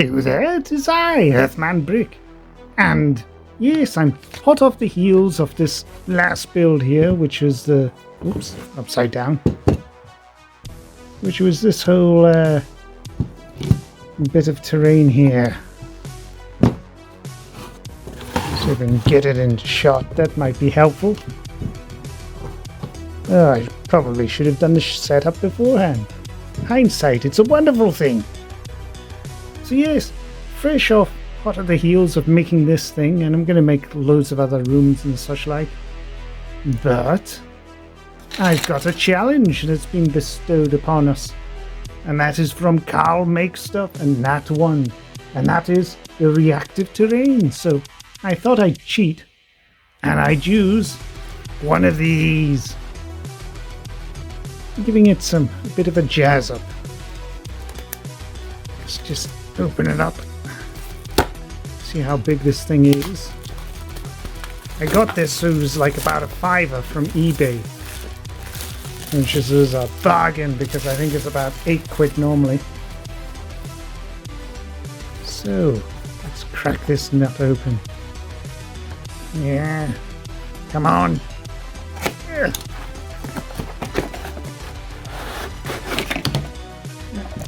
Hello there, it is I, earthmanbrick. And yes, I'm hot off the heels of this last build here, which was the... Oops, upside down. Which was this whole bit of terrain here. So if I can get it in shot, that might be helpful. Oh, I probably should have done the setup beforehand. Hindsight, it's a wonderful thing. So yes, fresh off, hot at the heels of making this thing, and I'm going to make loads of other rooms and such like. But I've got a challenge that's been bestowed upon us. And that is from Carl Makes Stuff and Nat1. And that is the reactive terrain. So I thought I'd cheat and I'd use one of these. Giving it a bit of a jazz up. Let's just open it up. See how big this thing is. I got this, it was like about a $5 from eBay. Which is a bargain because I think it's about £8 normally. So, let's crack this nut open. Yeah, come on. Yeah.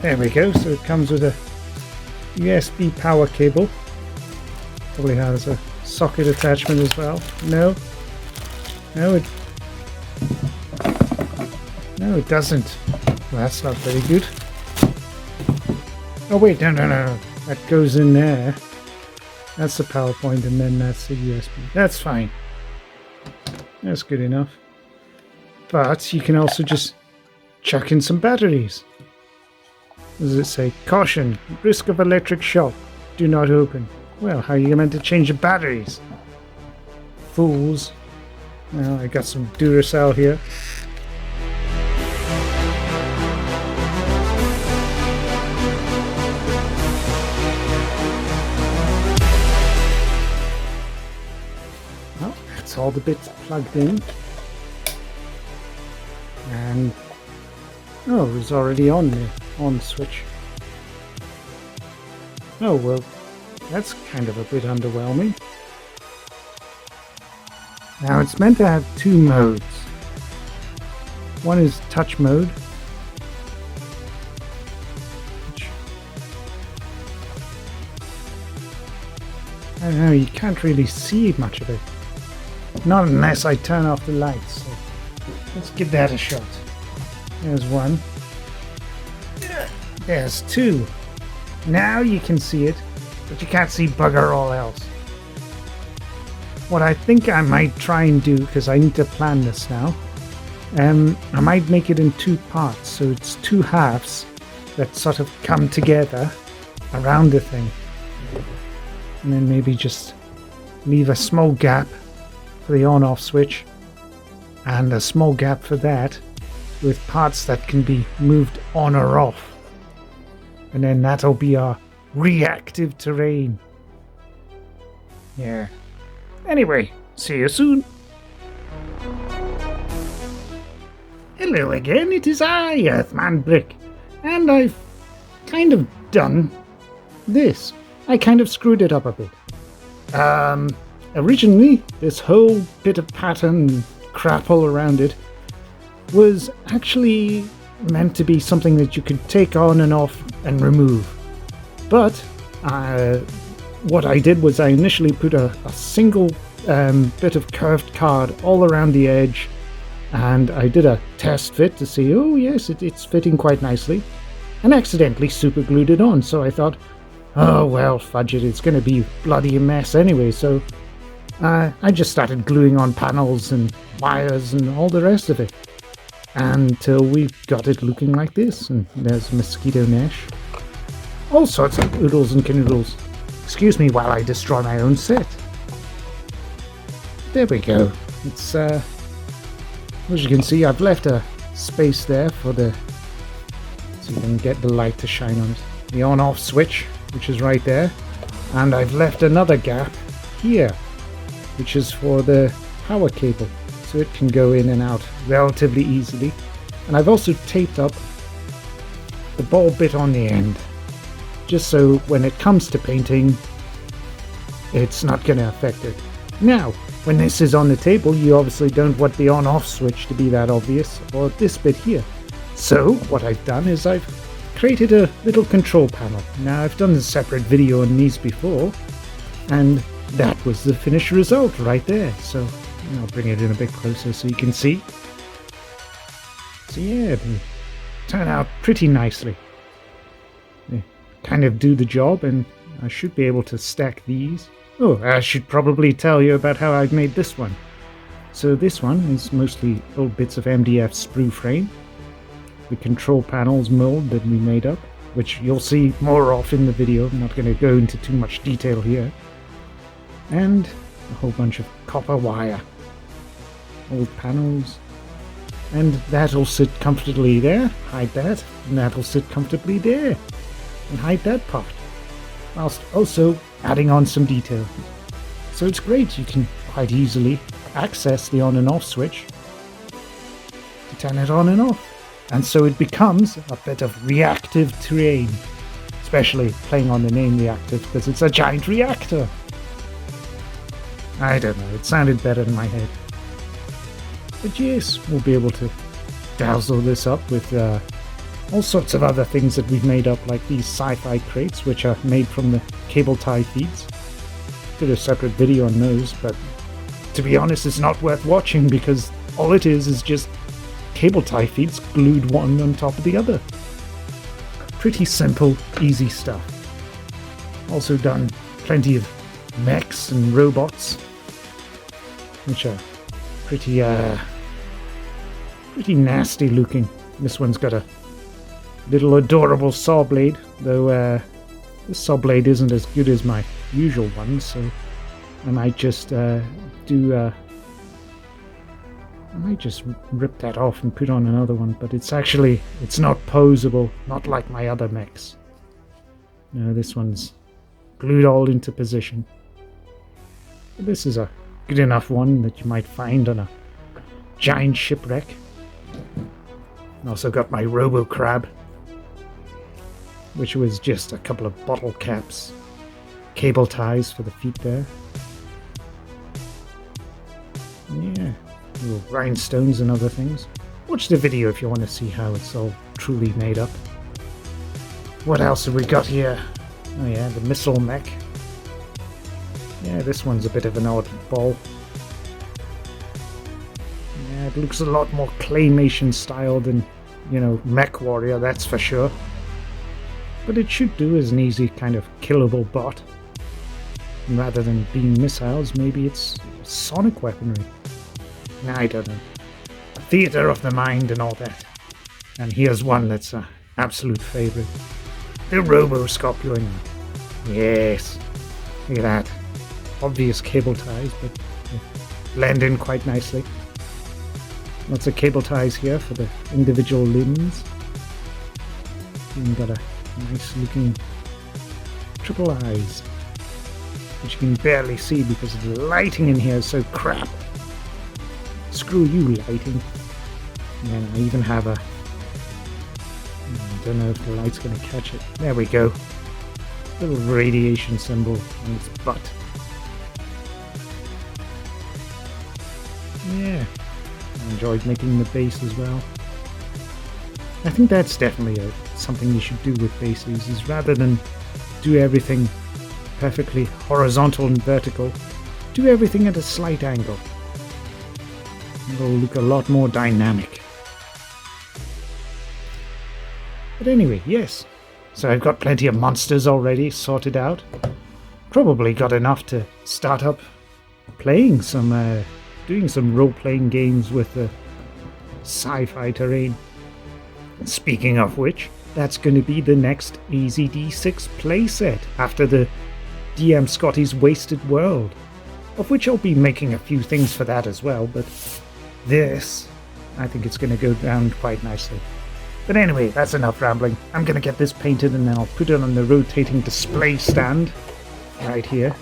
There we go, so it comes with a USB power cable. Probably has a socket attachment as well. No, it doesn't. Well, that's not very good. Oh wait, no. That goes in there. That's the power point, and then that's the USB. That's fine. That's good enough. But you can also just chuck in some batteries. What does it say? Caution, risk of electric shock. Do not open. Well, how are you meant to change the batteries? Fools. Well, I got some Duracell here. Well, that's all the bits plugged in. And oh, it's already on there. On switch. Oh well, that's kind of a bit underwhelming. Now it's meant to have two modes. One is touch mode, which, I don't know, you can't really see much of it. Not unless I turn off the lights. So let's give that a shot. There's one. There's two. Now you can see it, but you can't see bugger all else. What I think I might try and do, because I need to plan this now, I might make it in two parts, so it's two halves that sort of come together around the thing. And then maybe just leave a small gap for the on-off switch, and a small gap for that, with parts that can be moved on or off. And then that'll be our reactive terrain. Yeah. Anyway, see you soon. Hello again, it is I, earthmanbrick. And I've kind of done this. I kind of screwed it up a bit. Originally, this whole bit of pattern crap all around it was actually meant to be something that you could take on and off and remove. But what I did was I initially put a single bit of curved card all around the edge, and I did a test fit to see, oh yes, it's fitting quite nicely, and accidentally super glued it on. So I thought, oh well, fudge it, it's going to be bloody a mess anyway. So I just started gluing on panels and wires and all the rest of it, until we got it looking like this. And there's mosquito mesh, all sorts of oodles and canoodles. Excuse me while I destroy my own set. There we go. It's as you can see, I've left a space there for the, so you can get the light to shine on it, the on-off switch, which is right there, and I've left another gap here, which is for the power cable, so it can go in and out relatively easily. And I've also taped up the ball bit on the end, just so when it comes to painting, it's not going to affect it. Now, when this is on the table, you obviously don't want the on-off switch to be that obvious, or this bit here. So, what I've done is I've created a little control panel. Now, I've done a separate video on these before, and that was the finished result right there. So, I'll bring it in a bit closer so you can see. So yeah, they turn out pretty nicely. They kind of do the job, and I should be able to stack these. Oh, I should probably tell you about how I've made this one. So this one is mostly old bits of MDF sprue frame. The control panels mold that we made up, which you'll see more of in the video. I'm not going to go into too much detail here. And a whole bunch of copper wire. Old panels. And that'll sit comfortably there. Hide that. And that'll sit comfortably there. And hide that part. Whilst also adding on some detail. So it's great. You can quite easily access the on and off switch to turn it on and off. And so it becomes a bit of reactive terrain. Especially playing on the name Reactive, because it's a giant reactor. I don't know, it sounded better in my head. But yes, we'll be able to dazzle this up with all sorts of other things that we've made up, like these sci-fi crates, which are made from the cable tie feeds. Did a separate video on those, but to be honest, it's not worth watching because all it is just cable tie feeds glued one on top of the other. Pretty simple, easy stuff. Also done plenty of mechs and robots, which are pretty nasty looking. This one's got a little adorable saw blade, though this saw blade isn't as good as my usual one, so I might just rip that off and put on another one, but it's not posable, not like my other mechs. No, this one's glued all into position. But this is a good enough one that you might find on a giant shipwreck. I also got my Robo Crab, which was just a couple of bottle caps, cable ties for the feet there. Yeah, little rhinestones and other things. Watch the video if you want to see how it's all truly made up. What else have we got here? Oh yeah, the missile mech. Yeah, this one's a bit of an odd ball. Yeah, it looks a lot more claymation style than, Mech Warrior, that's for sure. But it should do as an easy kind of killable bot. And rather than being missiles, maybe it's sonic weaponry. I don't know. A theatre of the mind and all that. And here's one that's an absolute favourite. The Robo-Scorpion. Yes. Look at that. Obvious cable ties, but they blend in quite nicely. Lots of cable ties here for the individual limbs. Even got a nice looking triple eyes, which you can barely see because the lighting in here is so crap. Screw you, lighting. And I even have I don't know if the light's going to catch it. There we go. Little radiation symbol on its butt. Yeah, I enjoyed making the base as well. I think that's definitely something you should do with bases, is rather than do everything perfectly horizontal and vertical, do everything at a slight angle. It'll look a lot more dynamic. But anyway, yes. So I've got plenty of monsters already sorted out. Probably got enough to start up playing some, doing some role-playing games with the sci-fi terrain. And speaking of which, that's going to be the next EZD6 playset after the DM Scotty's Wasted World, of which I'll be making a few things for that as well, but this, I think it's going to go down quite nicely. But anyway, that's enough rambling. I'm going to get this painted and then I'll put it on the rotating display stand right here.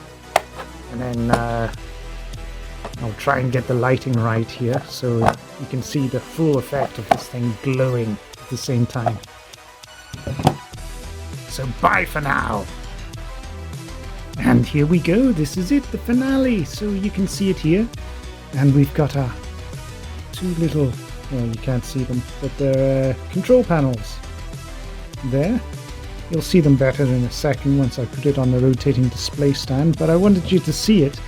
And then I'll try and get the lighting right here so you can see the full effect of this thing glowing at the same time. So So bye for now. And here we go. This is it, the finale. So you can see it here. And we've got our two little, well, you can't see them, but they're control panels there. You'll see them better in a second once I put it on the rotating display stand, but I wanted you to see it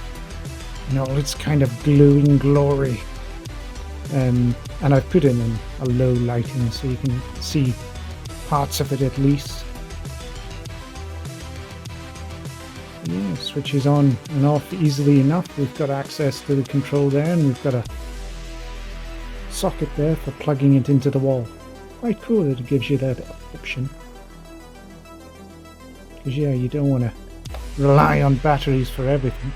in all its kind of glowing glory. And I've put it in a low lighting so you can see parts of it at least. Yeah, switches on and off easily enough. We've got access to the control there, and we've got a socket there for plugging it into the wall. Quite cool that it gives you that option. Because yeah, you don't want to rely on batteries for everything.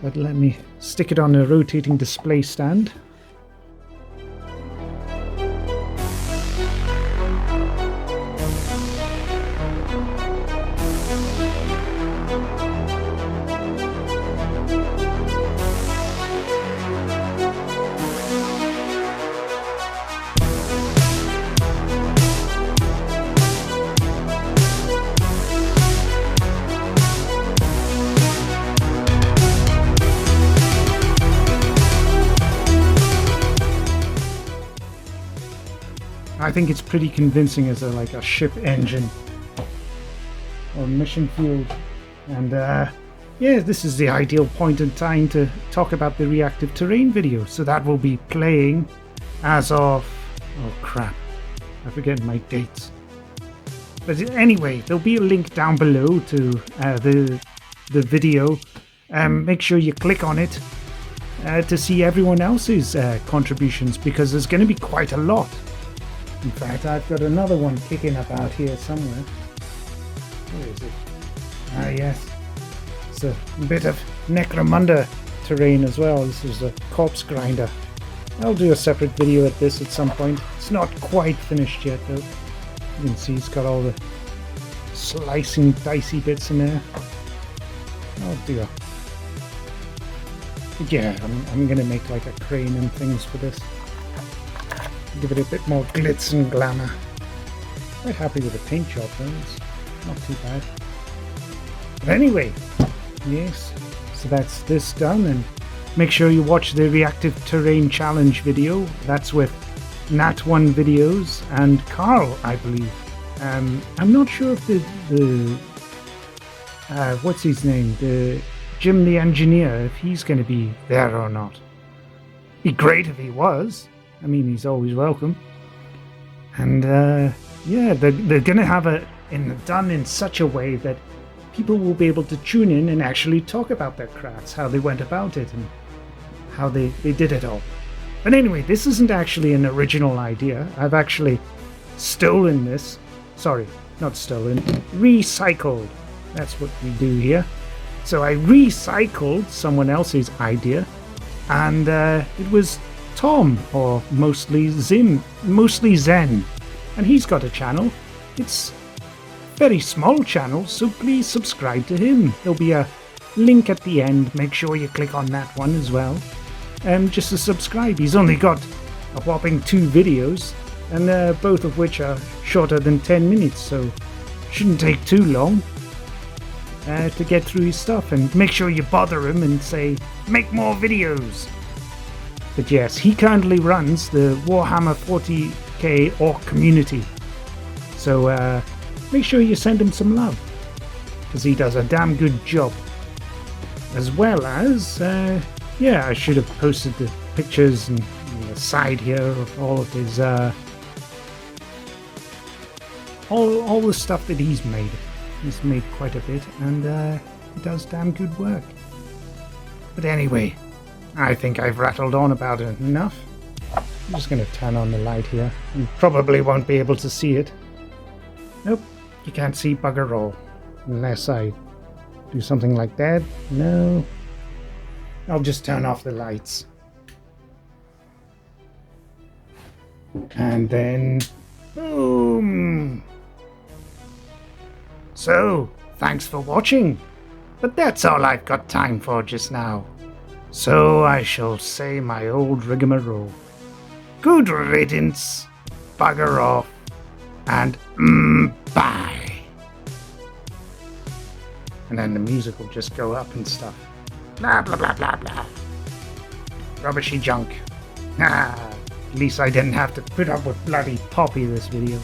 But let me stick it on a rotating display stand. I think it's pretty convincing as a ship engine or mission field. And yeah, this is the ideal point in time to talk about the reactive terrain video. So that will be playing as of, oh crap, I forget my dates. But anyway, there'll be a link down below to the video. Make sure you click on it to see everyone else's contributions, because there's going to be quite a lot. In fact, I've got another one kicking about here somewhere. Where is it? Ah, yes. It's a bit of Necromunda terrain as well. This is a corpse grinder. I'll do a separate video at this at some point. It's not quite finished yet, though. You can see it's got all the slicing, dicey bits in there. Oh dear. Yeah, I'm going to make like a crane and things for this. Give it a bit more glitz and glamour. Quite happy with the paint job though, it's not too bad. But anyway, yes, so that's this done, and make sure you watch the Reactive Terrain Challenge video. That's with Nat1 Videos and Carl, I believe. I'm not sure if the what's his name? The Jim the Engineer, if he's going to be there or not. Be great if he was. I mean, he's always welcome. And yeah, they're going to have it done in such a way that people will be able to tune in and actually talk about their crafts, how they went about it, and how they did it all. But anyway, this isn't actually an original idea. I've actually stolen this. Sorry, not stolen. Recycled. That's what we do here. So I recycled someone else's idea, and it was Tom, or mostly Zen, and he's got a channel. It's a very small channel, so please subscribe to him. There'll be a link at the end. Make sure you click on that one as well, just to subscribe. He's only got a whopping 2 videos, and both of which are shorter than 10 minutes, so shouldn't take too long to get through his stuff. And make sure you bother him and say, make more videos. But yes, he currently runs the Warhammer 40k Orc community. So make sure you send him some love, because he does a damn good job. As well as, yeah, I should have posted the pictures and the side here of all of his, all the stuff that he's made. He's made quite a bit, and he does damn good work. But anyway, I think I've rattled on about it enough. I'm just going to turn on the light here. You probably won't be able to see it. Nope, you can't see bugger all. Unless I do something like that. No. I'll just turn off the lights. And then... boom! So, thanks for watching. But that's all I've got time for just now. So I shall say my old rigmarole. Good riddance, bugger off, and bye. And then the music will just go up and stuff. Blah, blah, blah, blah, blah. Rubbishy junk. At least I didn't have to put up with bloody Poppy this video.